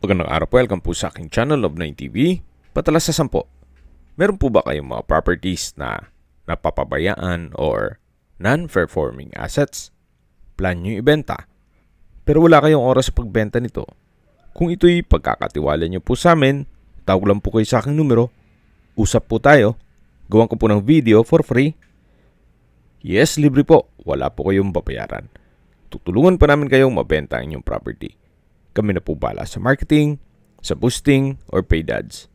Magandang araw po, welcome po sa aking channel of 9TV. Patalas sa 10. Meron po ba kayong mga properties na napapabayaan or non-performing assets? Plan nyo ibenta, pero wala kayong oras sa pagbenta nito. Kung ito'y pagkakatiwala nyo po sa amin, tawag lang po kayo sa aking numero. Usap po tayo. Gawan ko po ng video for free. Yes, libre po. Wala po kayong babayaran. Tutulungan pa namin kayong mabenta ang inyong property. Kami na po bala sa marketing, sa boosting, or paid ads.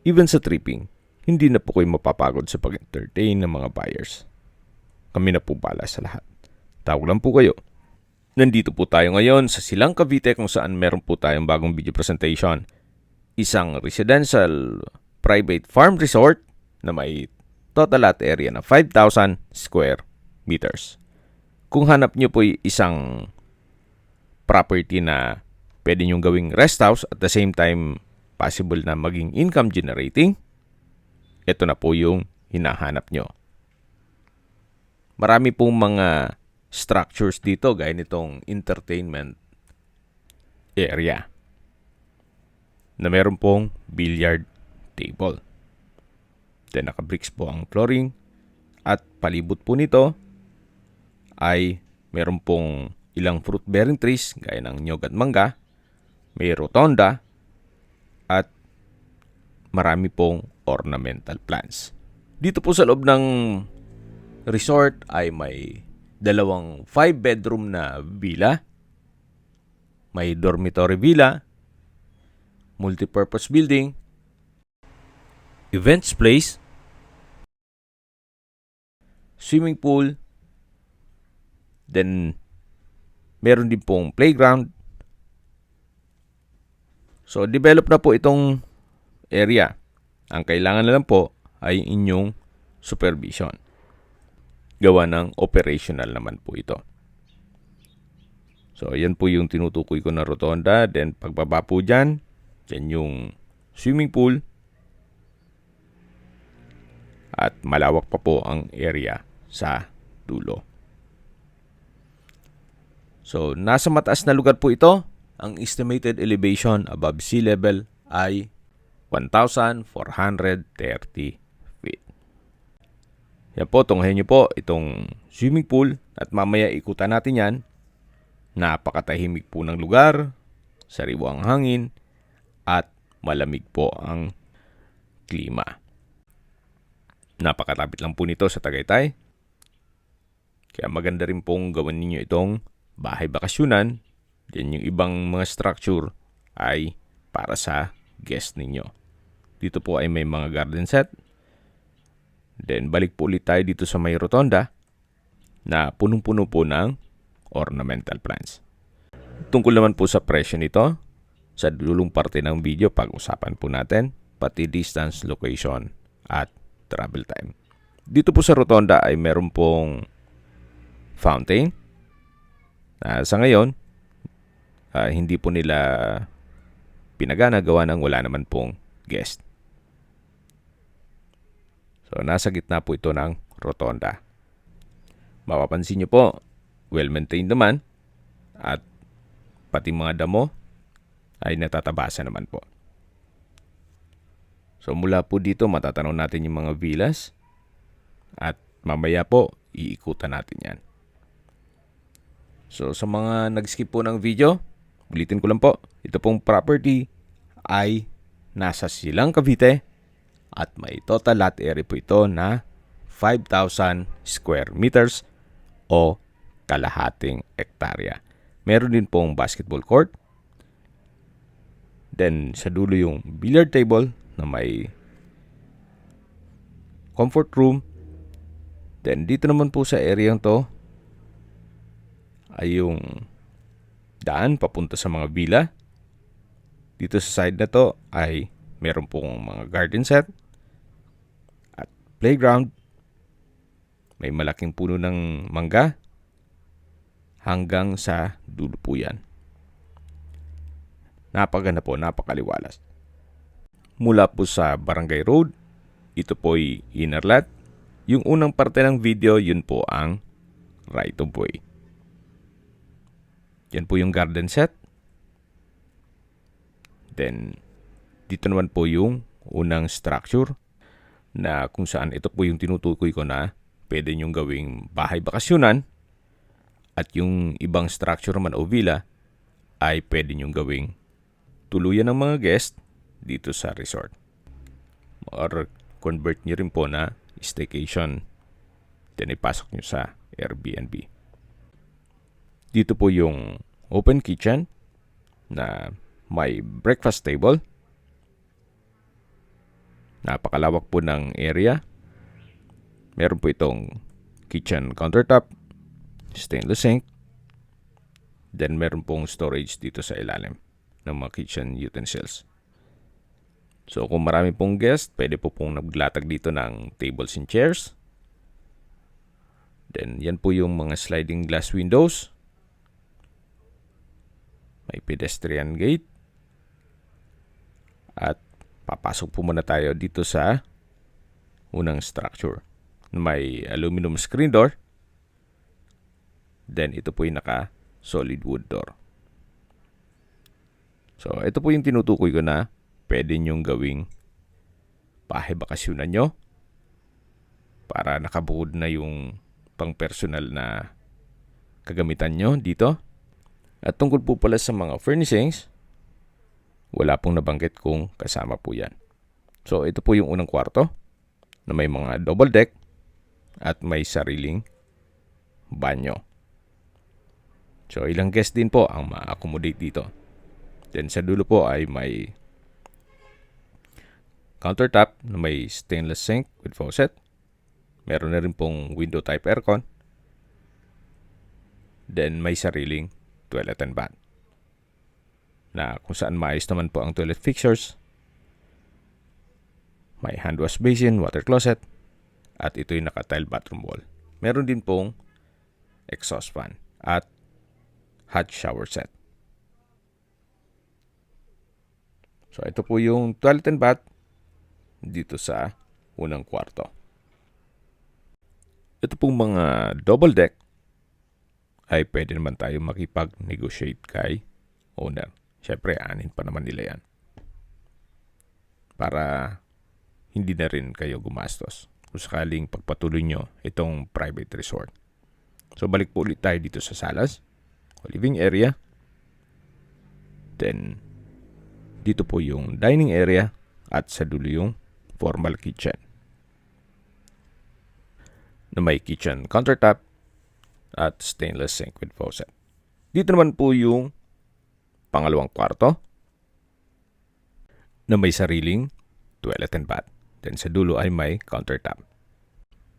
Even sa tripping, hindi na po kayo mapapagod sa pag-entertain ng mga buyers. Kami na po bala sa lahat. Tawag lang po kayo. Nandito po tayo ngayon sa Silang Cavite kung saan meron po tayong bagong video presentation. Isang residential private farm resort na may total lot area na 5,000 square meters. Kung hanap nyo po isang property na pwede nyong gawing rest house at the same time possible na maging income generating, ito na po yung hinahanap nyo. Marami pong mga structures dito gaya nitong entertainment area na meron pong billiard table. Then naka-bricks po ang flooring at palibot po nito ay meron pong ilang fruit bearing trees gaya ng nyog at mangga. May rotonda at marami pong ornamental plants. Dito po sa loob ng resort ay may dalawang 5-bedroom na villa. May dormitory villa, multipurpose building, events place, swimming pool, then meron din pong playground. So, develop na po itong area. Ang kailangan na lang po ay inyong supervision. Gawa ng operational naman po ito. So, yan po yung tinutukoy ko na rotonda. Then, pagbaba po dyan, yan yung swimming pool. At malawak pa po ang area sa dulo. So, nasa mataas na lugar po ito. Ang estimated elevation above sea level ay 1,430 feet. Yan po, tunghayin nyo po itong swimming pool at mamaya ikutan natin yan. Napakatahimik po ng lugar, sariwa ang hangin, at malamig po ang klima. Napakatapit lang po nito sa Tagaytay. Kaya maganda rin pong gawin ninyo itong bahay bakasyunan. Yan yung ibang mga structure ay para sa guest ninyo. Dito po ay may mga garden set. Then balik po ulit tayo dito sa may rotonda na punong-puno po ng ornamental plants. Tungkol naman po sa presyo nito, sa dulong parte ng video pag-usapan po natin, pati distance, location, at travel time. Dito po sa rotonda ay meron pong fountain na sa ngayon hindi po nila pinagana gawa ng wala naman pong guest. So, nasa gitna po ito ng rotonda. Mapapansin nyo po, well-maintained naman at pati mga damo ay natatabasan naman po. So, mula po dito matatanaw natin yung mga villas at mamaya po iikutan natin yan. So, sa mga nag-skip po ng video, ulitin ko lang po, ito pong property ay nasa Silang Cavite at may total lot area po ito na 5,000 square meters o kalahating hektarya. Meron din pong basketball court. Then sa dulo yung billiard table na may comfort room. Then dito naman po sa area to ay yung daan papunta sa mga villa. Dito sa side na to ay meron pong mga garden set at playground. May malaking puno ng mangga hanggang sa dulo po yan. Napaganda po, napakaliwalas. Mula po sa Barangay Road, ito po'y inner lot. Yung unang parte ng video, yun po ang right of way. Yan po yung garden set. Then, dito naman po yung unang structure na kung saan ito po yung tinutukoy ko na pwede nyong gawing bahay bakasyonan at yung ibang structure naman o villa ay pwede nyong gawing tuluyan ng mga guest dito sa resort. Or convert nyo rin po na staycation. Then ipasok nyo sa Airbnb. Dito po yung open kitchen na may breakfast table. Napakalawak po ng area. Meron po itong kitchen countertop, stainless sink. Then meron pong storage dito sa ilalim ng mga kitchen utensils. So kung marami pong guest, pwede po pong naglatag dito ng tables and chairs. Then yan po yung mga sliding glass windows. May pedestrian gate. At papasok po muna tayo dito sa unang structure. May aluminum screen door. Then ito po yung naka solid wood door. So ito po yung tinutukoy ko na pwede nyong gawing bahay bakasyonan nyo para nakabukod na yung pang-personal na kagamitan nyo dito. At tungkol po pala sa mga furnishings, wala pong nabanggit kung kasama po yan. So ito po yung unang kwarto na may mga double deck at may sariling banyo. So ilang guest din po ang ma-accommodate dito. Then sa dulo po ay may countertop na may stainless sink with faucet. Meron na rin pong window type aircon. Then may sariling toilet and bath na kung saan maayos naman po ang toilet fixtures. May hand wash basin, water closet, at ito'y naka-tile bathroom wall. Meron din pong exhaust fan at hot shower set. So ito po yung toilet and bath dito sa unang kwarto. Ito pong mga double deck ay pwede naman tayo makipag-negotiate kay owner. Siyempre, anin pa naman nila yan. Para hindi na rin kayo gumastos kung sakaling pagpatuloy nyo itong private resort. So balik po ulit tayo dito sa salas o living area. Then dito po yung dining area at sa dulo yung formal kitchen na may kitchen countertop at stainless sink with faucet. Dito naman po yung pangalawang kwarto na may sariling toilet and bath. Then sa dulo ay may countertop.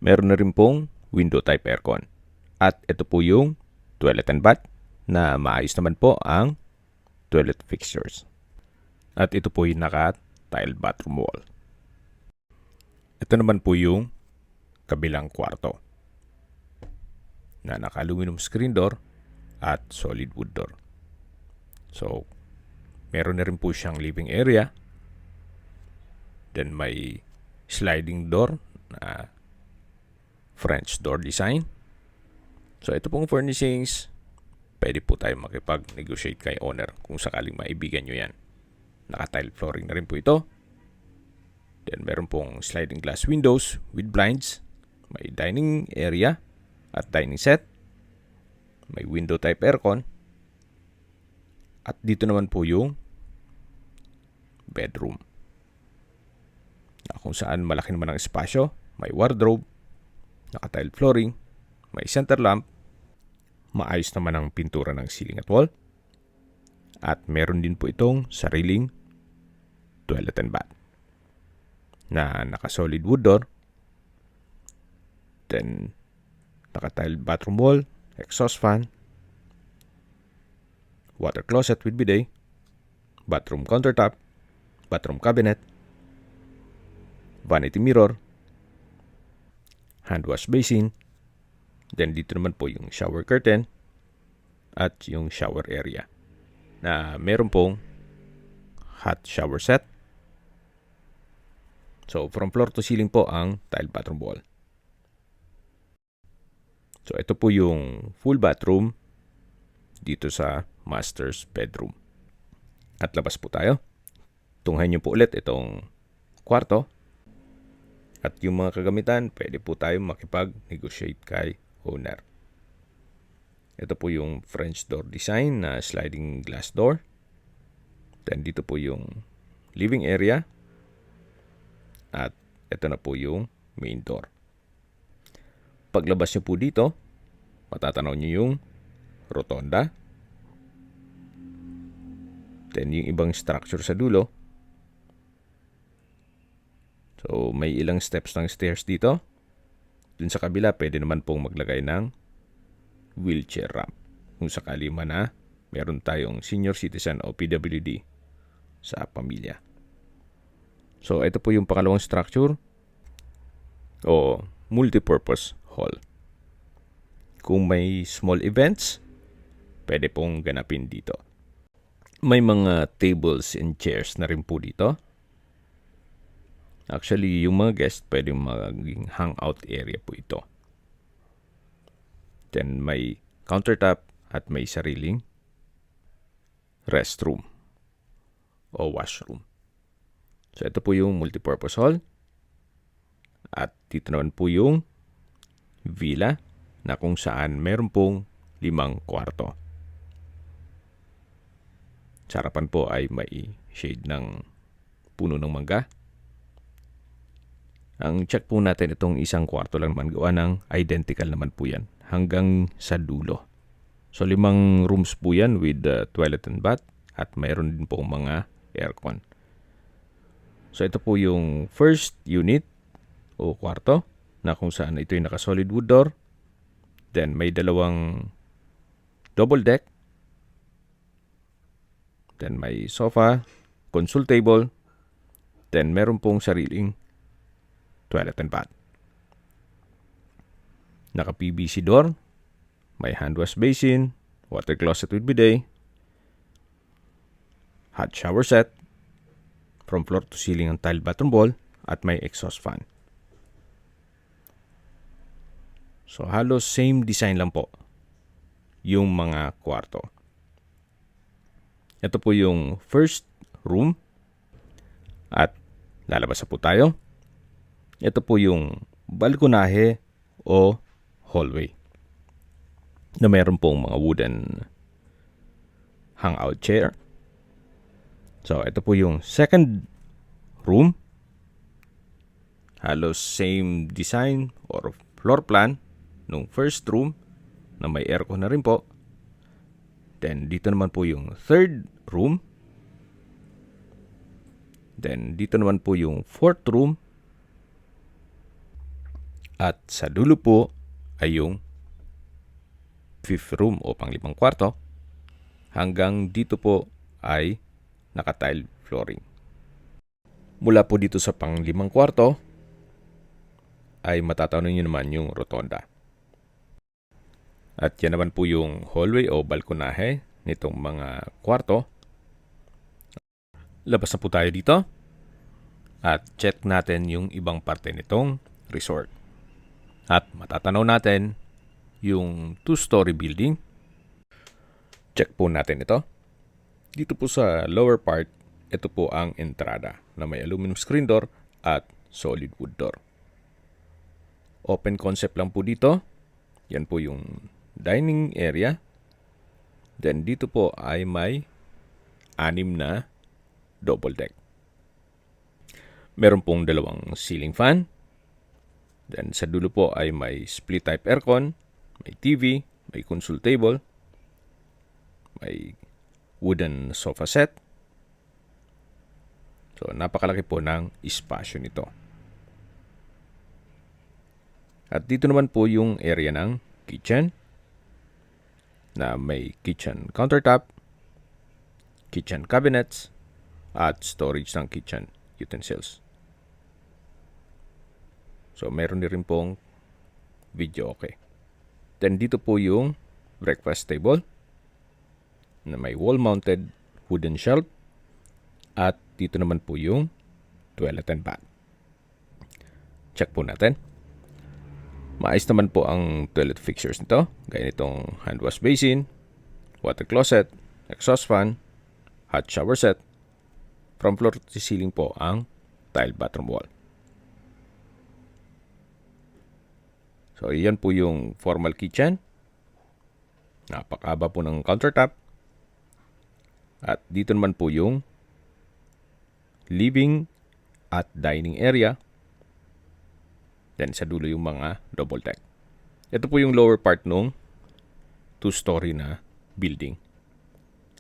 Meron na rin pong window type aircon. At ito po yung toilet and bath na maayos naman po ang toilet fixtures. At ito po yung naka-tile bathroom wall. Ito naman po yung kabilang kwarto na naka-aluminum screen door at solid wood door. So, meron na rin po siyang living area. Then may sliding door na French door design. So, ito pong furnishings, pwede po tayo makipag-negotiate kay owner kung sakaling maibigan nyo yan. Naka-tile flooring na rin po ito. Then meron pong sliding glass windows with blinds. May dining area at dining set. May window type aircon. At dito naman po yung bedroom. Na kung saan malaki naman ang espasyo. May wardrobe. Naka-tile flooring. May center lamp. Maayos naman ang pintura ng ceiling at wall. At meron din po itong sariling toilet and bath na naka-solid wood door. Then, naka-tile bathroom wall, exhaust fan, water closet with bidet, bathroom countertop, bathroom cabinet, vanity mirror, hand wash basin. Then, dito naman po yung shower curtain at yung shower area na meron pong hot shower set. So, from floor to ceiling po ang tile bathroom wall. So, ito po yung full bathroom dito sa master's bedroom. At labas po tayo. tunghayin niyo po ulit itong kwarto. At yung mga kagamitan, pwede po tayo makipag-negotiate kay owner. Ito po yung French door design na sliding glass door. Then dito po yung living area. At ito na po yung main door. Paglabas nyo po dito, matatanaw nyo yung rotonda. Then yung ibang structure sa dulo. So may ilang steps ng stairs dito. Dun sa kabila, pwede naman pong maglagay ng wheelchair ramp. Kung sakali man na meron tayong senior citizen o PWD sa pamilya. So ito po yung pangalawang structure o multipurpose hall. Kung may small events, pwede pong ganapin dito. May mga tables and chairs na rin po dito. Actually, yung mga guest pwedeng maging hangout area po ito. Then may countertop at may sariling restroom o washroom. So ito po yung multipurpose hall. At dito naman po yung villa na kung saan meron pong 5 kwarto. Sa harapan po ay may shade ng puno ng mangga. Ang check po natin itong isang kwarto lang naman, gawa ng identical naman po yan hanggang sa dulo. So 5 rooms po yan with toilet and bath at mayroon din po mga aircon. So ito po yung first unit o kwarto na kung saan ito yung naka-solid wood door. Then may 2 double deck. Then may sofa, console table. Then meron pong sariling toilet and bath. Naka-PVC door, may hand wash basin, water closet with bidet, hot shower set, from floor to ceiling ang tile bathroom wall, at may exhaust fan. So halos same design lang po yung mga kwarto. Ito po yung first room at lalabas na po tayo. Ito po yung balkonahe o hallway na meron pong mga wooden hangout chair. So, ito po yung second room. Halos same design or floor plan nung first room na may aircon na rin po. Then, dito naman po yung third room. Then, dito naman po yung fourth room. At sa dulo po ay yung fifth room o pang-5 kwarto. Hanggang dito po ay naka-tile flooring. Mula po dito sa pang-5 kwarto ay matatanaw nyo naman yung rotonda. At yan naman po yung hallway o balkonahe nitong mga kwarto. Labas na po tayo dito at check natin yung ibang parte nitong resort. At matatanaw natin yung 2-story building. Check po natin ito. Dito po sa lower part, ito po ang entrada na may aluminum screen door at solid wood door. Open concept lang po dito. Yan po yung dining area. Then dito po ay may 6 na double deck. Meron pong 2 ceiling fan. Then sa dulo po ay may split type aircon, may TV, may console table, may wooden sofa set. So napakalaki po ng espasyo nito. At dito naman po yung area ng kitchen na may kitchen countertop, kitchen cabinets, at storage ng kitchen utensils. So, meron din rin pong video okay. Then, dito po yung breakfast table na may wall-mounted wooden shelf. At dito naman po yung toilet and bath. Check po natin. Maayos naman po ang toilet fixtures nito. Gaya nitong hand wash basin, water closet, exhaust fan, hot shower set, From floor to ceiling po ang tile bathroom wall. So, iyan po yung formal kitchen. Napakahaba po ng countertop. At dito naman po yung living at dining area. Then sa dulo yung mga double deck. Ito po yung lower part nung 2-story na building.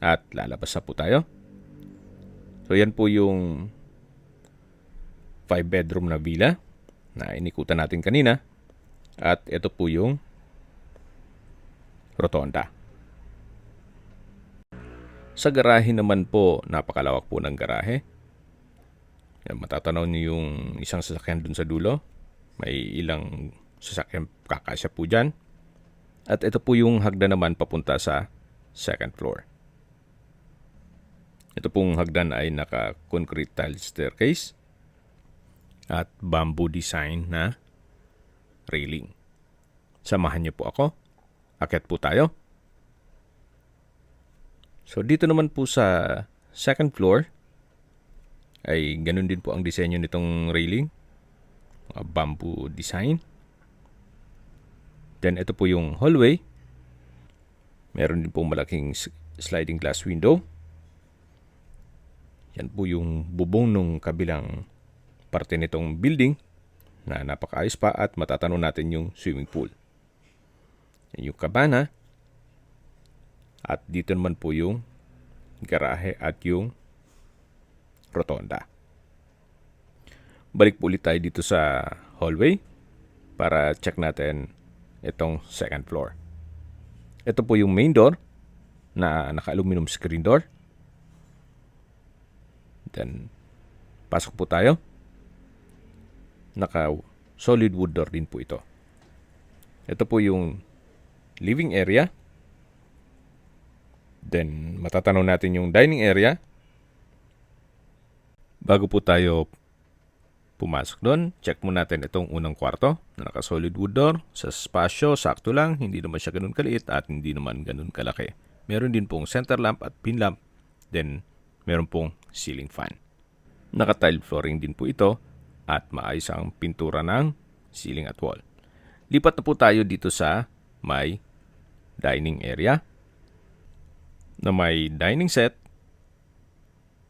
At lalabas na po tayo. So yan po yung 5-bedroom na villa na inikutan natin kanina. At ito po yung rotonda. Sa garahe naman po, napakalawak po ng garahe. Yan, matatanaw niyo yung isang sasakyan dun sa dulo. May ilang sasakyan kakasya po dyan. At ito po yung hagdan naman papunta sa second floor. Ito pong hagdan ay naka-concrete tile staircase at bamboo design na railing. Samahan niyo po ako. Akyat po tayo. So dito naman po sa second floor ay ganun din po ang disenyo nitong railing. Bamboo design. Then ito po yung hallway. Meron din po malaking sliding glass window. Yan po yung bubong nung kabilang parte nitong building na napakaayos pa at matatanaw natin yung swimming pool. Yan yung kabana. At dito naman po yung garahe at yung rotonda. Balik po ulit tayo dito sa hallway para check natin itong second floor. Ito po yung main door na naka-aluminum screen door. Then, pasok po tayo. Naka-solid wood door din po ito. Ito po yung living area. Then, matatanaw natin yung dining area. Bago po tayo pumasok doon, check mo natin itong unang kwarto na naka-solid wood door. Sa spasyo, sakto lang. Hindi naman siya ganun kaliit at hindi naman ganun kalaki. Meron din pong center lamp at pin lamp. Then, meron pong ceiling fan. Naka-tile flooring din po ito at maayos ang pintura ng ceiling at wall. Lipat na po tayo dito sa may dining area na may dining set.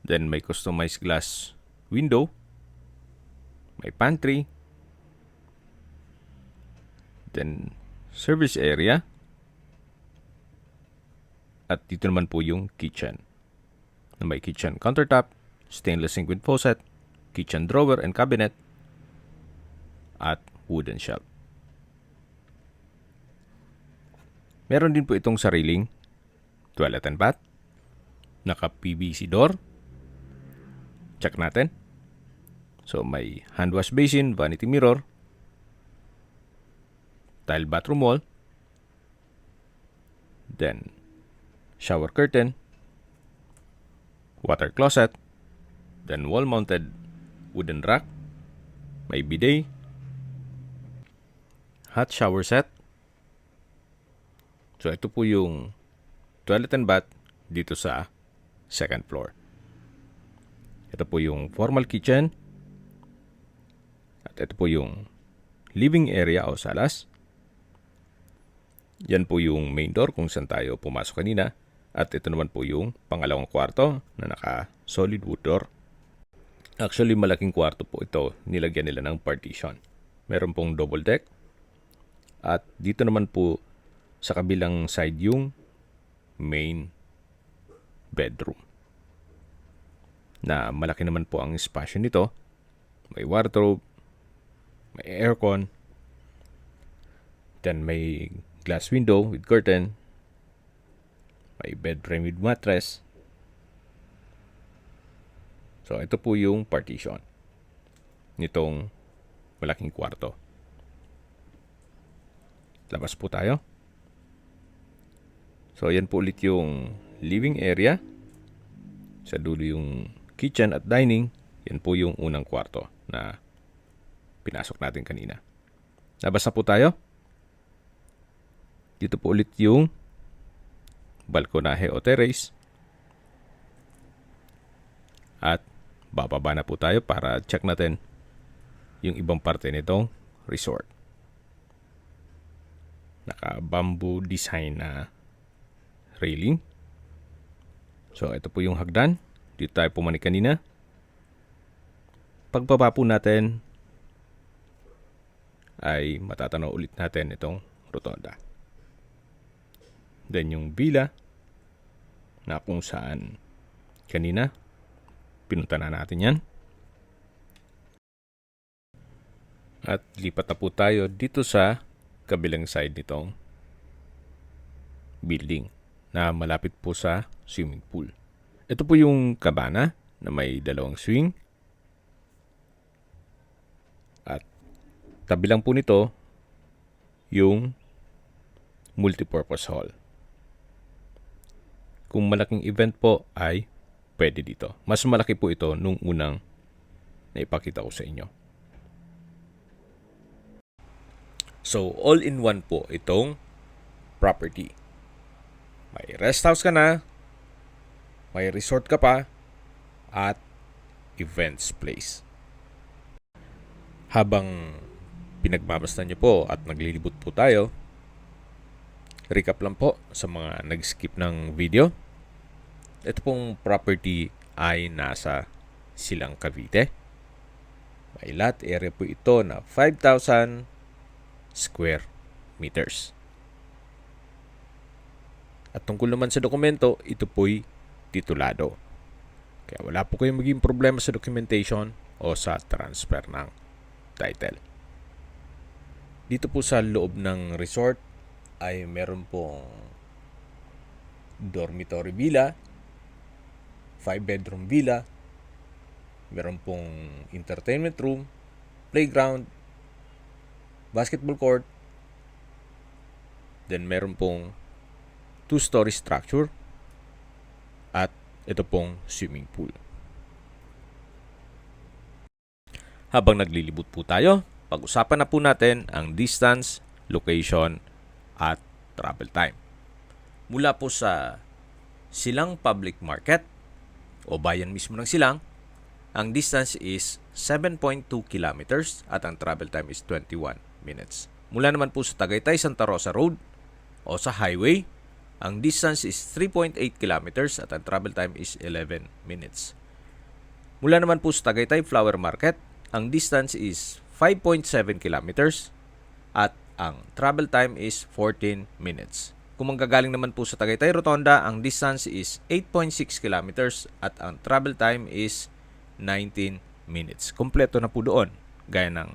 Then may customized glass window. May pantry. Then service area. At dito naman po yung kitchen. Na may kitchen countertop, stainless sink with faucet, kitchen drawer and cabinet, at wooden shelf. Meron din po itong sariling toilet and bath. Naka-PVC door. Check natin. So may hand wash basin, vanity mirror, tile bathroom wall, then shower curtain, water closet, then wall-mounted wooden rack, may bidet, hot shower set. So ito po yung toilet and bath dito sa second floor. Ito po yung formal kitchen. At ito po yung living area o salas. Yan po yung main door kung saan tayo pumasok kanina. At ito naman po yung pangalawang kwarto na naka-solid wood door. Actually, malaking kwarto po ito. Nilagyan nila ng partition. Meron pong double deck. At dito naman po sa kabilang side yung main bedroom. Na malaki naman po ang espasyo nito. May wardrobe, may aircon, then may glass window with curtain, may bed frame with mattress. So ito po yung partition nitong malaking kwarto. Labas po tayo. So yan po ulit yung living area. Sa dulo yung kitchen at dining. Yan po yung unang kwarto na pinasok natin kanina. Labas na po tayo. Dito po ulit yung balkonahe o terrace. At bababa na po tayo para check natin yung ibang parte nitong resort. Naka-bamboo design na railing. So, ito po yung hagdan. Dito tayo pumanik kanina. Pagbaba po natin, ay matatanaw ulit natin itong rotonda. Then yung villa na kung saan kanina pinunta na natin yan. At lipat na po tayo dito sa kabilang side nitong building na malapit po sa swimming pool. Ito po yung cabana na may dalawang swing. At tabi lang po nito yung multipurpose hall. Kung malaking event po ay pwede dito. Mas malaki po ito nung unang naipakita ko sa inyo. So, all-in-one po itong property. May rest house ka na, may resort ka pa, at events place. Habang pinagmamasdan niyo po at naglilibot po tayo, recap lang po sa mga nag-skip ng video. Ito pong property ay nasa Silang Cavite. May lot area po ito na 5,000 square meters. At tungkol naman sa dokumento, ito po'y titulado. Kaya wala po kayong maging problema sa documentation o sa transfer ng title. Dito po sa loob ng resort ay meron pong dormitory villa, 5-bedroom villa, meron pong entertainment room, playground, basketball court, then meron pong 2-story structure, at ito pong swimming pool. Habang naglilibot po tayo, pag-usapan na po natin ang distance, location, at travel time. Mula po sa Silang Public Market o bayan mismo ng Silang, ang distance is 7.2 kilometers at ang travel time is 21 minutes. Mula naman po sa Tagaytay Santa Rosa Road o sa highway, ang distance is 3.8 kilometers at ang travel time is 11 minutes. Mula naman po sa Tagaytay Flower Market, ang distance is 5.7 kilometers at ang travel time is 14 minutes. Kung manggagaling naman po sa Tagaytay Rotonda, ang distance is 8.6 kilometers at ang travel time is 19 minutes. Kompleto na po doon, gaya ng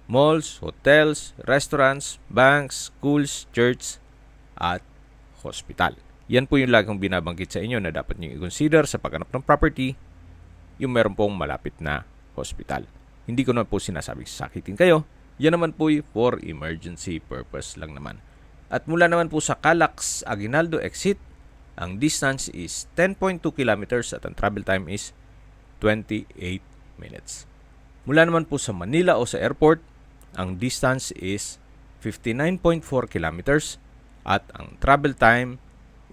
malls, hotels, restaurants, banks, schools, church, at hospital. Yan po yung lagi kong binabanggit sa inyo na dapat nyo i-consider sa paghanap ng property, yung meron pong malapit na hospital. Hindi ko naman po sinasabing sakitin kayo. Yan naman po for emergency purpose lang naman. At mula naman po sa Calax Aguinaldo exit, ang distance is 10.2 kilometers at ang travel time is 28 minutes. Mula naman po sa Manila o sa airport, ang distance is 59.4 kilometers at ang travel time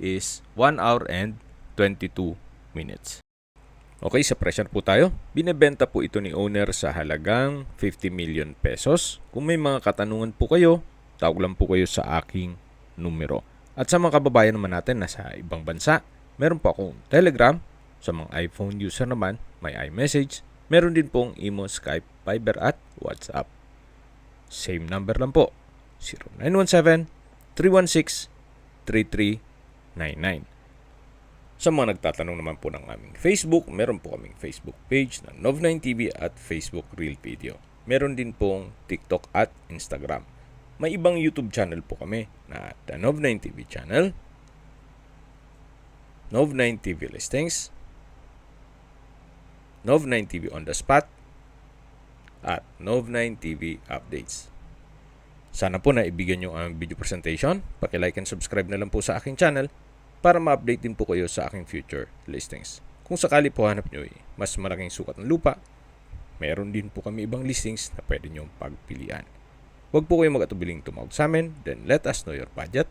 is 1 hour and 22 minutes. Okay, sa presyo po tayo. Binebenta po ito ni owner sa halagang 50 million pesos. Kung may mga katanungan po kayo, tawag lang po kayo sa aking numero. At sa mga kababayan naman natin na sa ibang bansa, meron po akong Telegram. Sa mga iPhone user naman, may iMessage. Meron din pong Imo, Skype, Viber at WhatsApp. Same number lang po. 0917-316-3399. Sa mga nagtatanong naman po ng aming Facebook, meron po kaming Facebook page na Nov9TV at Facebook Real Video. Meron din pong TikTok at Instagram. May ibang YouTube channel po kami na The Nov9TV channel, Nov9TV Listings, Nov9TV On The Spot, at Nov9TV Updates. Sana po na ibigyan nyo ang video presentation. Paki-like and subscribe na lang po sa aking channel para ma-update din po kayo sa aking future listings. Kung sakali po hanap nyo mas malaking sukat ng lupa, meron din po kami ibang listings na pwede nyo pagpilian. Huwag po kayong mag-atubiling tumawag sa amin, then let us know your budget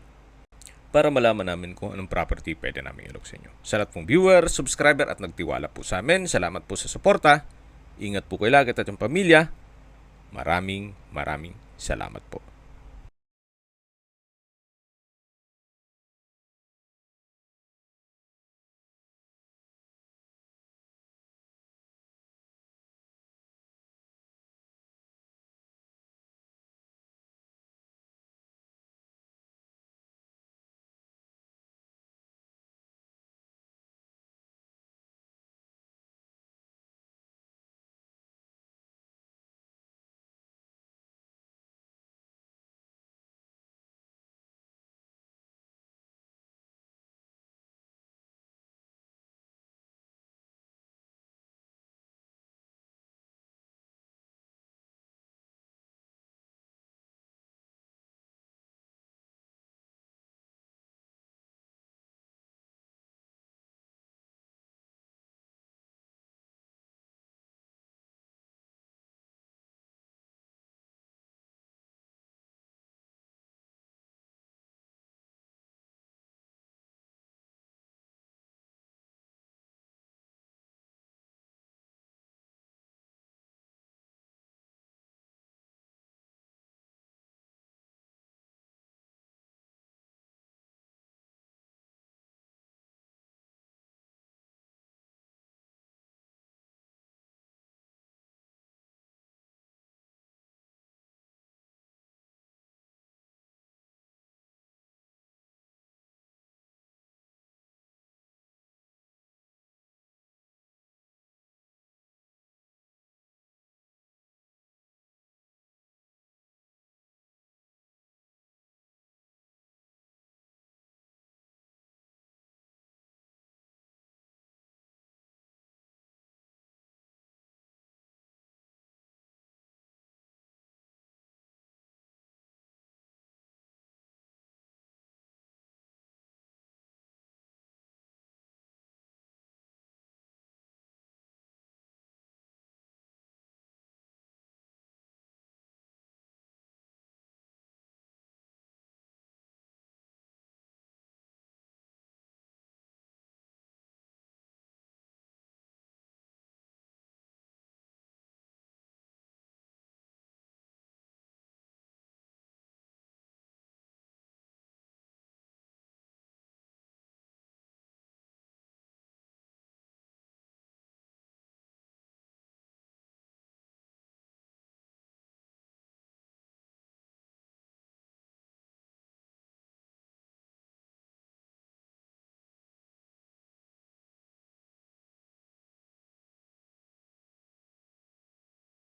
para malaman namin kung anong property pwede namin ilok sa inyo. Sa lahat pong viewer, subscriber at nagtiwala po sa amin, salamat po sa suporta. Ingat po kayo lagi at yung pamilya. Maraming salamat po.